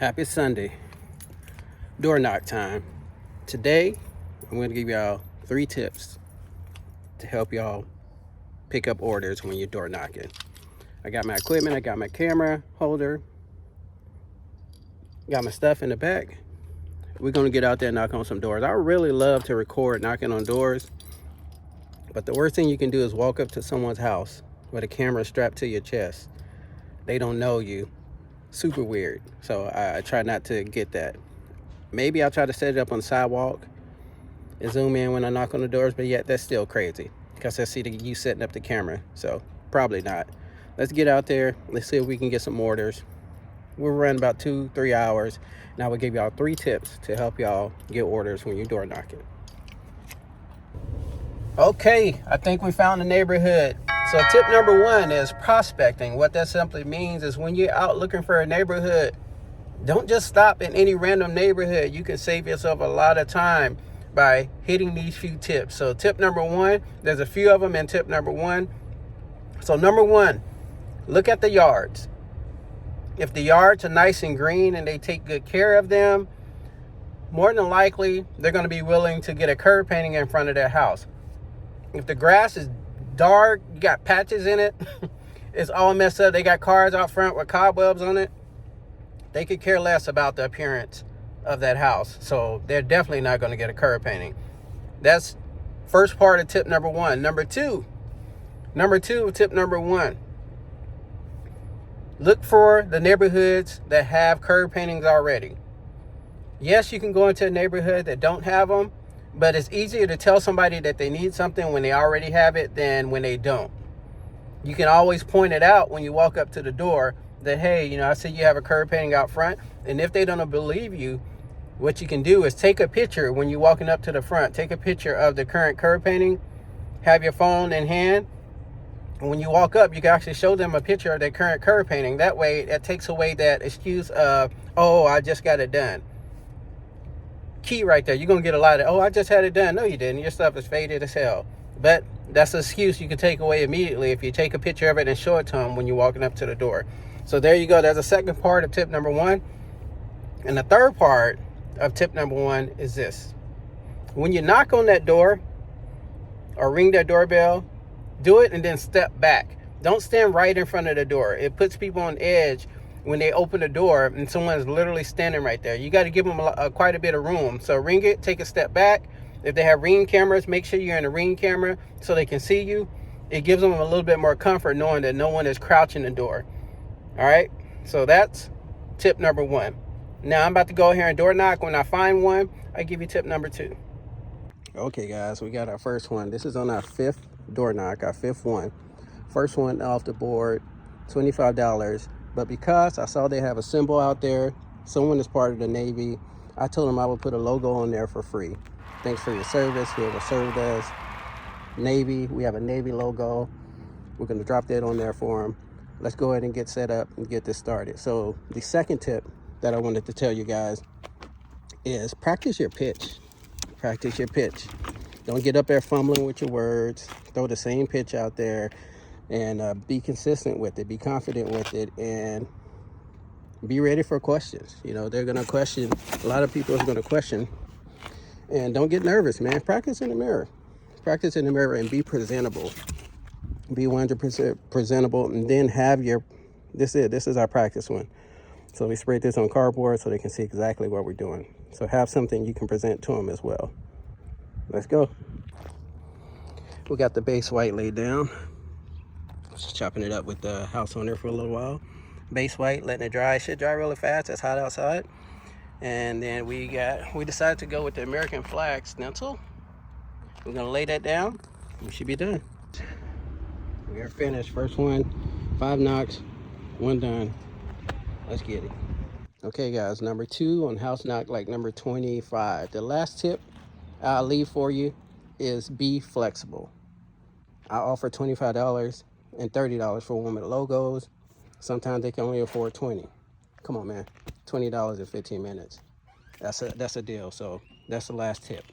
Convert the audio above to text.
Happy Sunday. Door knock time. Today, I'm going to give y'all 3 tips to help y'all pick up orders when you're door knocking. I got my equipment, I got my camera holder, got my stuff in the back. We're going to get out there and knock on some doors. I really love to record knocking on doors, but the worst thing you can do is walk up to someone's house with a camera strapped to your chest. They don't know you. Super weird. So I try not to get that. Maybe I'll try to set it up on the sidewalk and zoom in when I knock on the doors, but yet that's still crazy because I see you setting up the camera. So probably not. Let's get out there. Let's see if we can get some orders. We'll run about 2-3 hours, and I will give y'all 3 tips to help y'all get orders when you're door knocking. Okay, I think we found the neighborhood. So tip number 1 is prospecting. What that simply means is when you're out looking for a neighborhood, don't just stop in any random neighborhood. You can save yourself a lot of time by hitting these few tips. So tip number 1, there's a few of them in tip number 1. So number 1, look at the yards. If the yards are nice and green and they take good care of them, more than likely, they're going to be willing to get a curb painting in front of their house. If the grass is dark, you got patches in it, it's all messed up, they got cars out front with cobwebs on it, they could care less about the appearance of that house. So they're definitely not going to get a curb painting. That's first part of tip number 1. Number two of tip number 1. Look for the neighborhoods that have curb paintings already. Yes, you can go into a neighborhood that don't have them, but it's easier to tell somebody that they need something when they already have it than when they don't. You can always point it out when you walk up to the door that, hey, I see you have a curb painting out front. And if they don't believe you, what you can do is take a picture when you're walking up to the front. Take a picture of the current curb painting. Have your phone in hand. And when you walk up, you can actually show them a picture of their current curb painting. That way, it takes away that excuse of, oh, I just got it done. Key right there. You're going to get a lot of, oh, I just had it done. No, you didn't. Your stuff is faded as hell. But that's an excuse you can take away immediately if you take a picture of it and show it to them when you're walking up to the door. So there you go. There's a second part of tip number 1. And the third part of tip number 1 is this. When you knock on that door or ring that doorbell, do it and then step back. Don't stand right in front of the door. It puts people on edge when they open the door and someone's literally standing right there. You got to give them quite a bit of room. So ring it, take a step back. If they have Ring cameras, make sure you're in a Ring camera so they can see you. It gives them a little bit more comfort knowing that no one is crouching the door. All right, so that's tip number 1. Now I'm about to go here and door knock. When I find one, I give you tip number 2. Okay, guys, we got our first one. This is on our 5th door knock, our 5th one. First one off the board, $25. But because I saw they have a symbol out there, someone is part of the Navy, I told them I would put a logo on there for free. Thanks for your service, whoever served us. Navy, we have a Navy logo. We're going to drop that on there for them. Let's go ahead and get set up and get this started. So the second tip that I wanted to tell you guys is practice your pitch. Practice your pitch. Don't get up there fumbling with your words. Throw the same pitch out there and be consistent with it. Be confident with it and be ready for questions. They're going to question. A lot of people are going to question. And don't get nervous, man. Practice in the mirror. Practice in the mirror and be presentable. Be 100% presentable, and then have your, this is our practice one. So we sprayed this on cardboard so they can see exactly what we're doing. So have something you can present to them as well. Let's go. We got the base white laid down. Just chopping it up with the house on there for a little while. Base white, letting it dry. It should dry really fast. It's hot outside. And then we decided to go with the American flag stencil. We're gonna lay that down. We should be done. We are finished. First one, 5 knocks, 1 done. Let's get it. Okay, guys, number 2 on house knock like number 25. The last tip I'll leave for you is be flexible. I offer $25 and $30 for one with logos. Sometimes they can only afford 20. Come on, man. $20 in 15 minutes. That's a deal. So that's the last tip.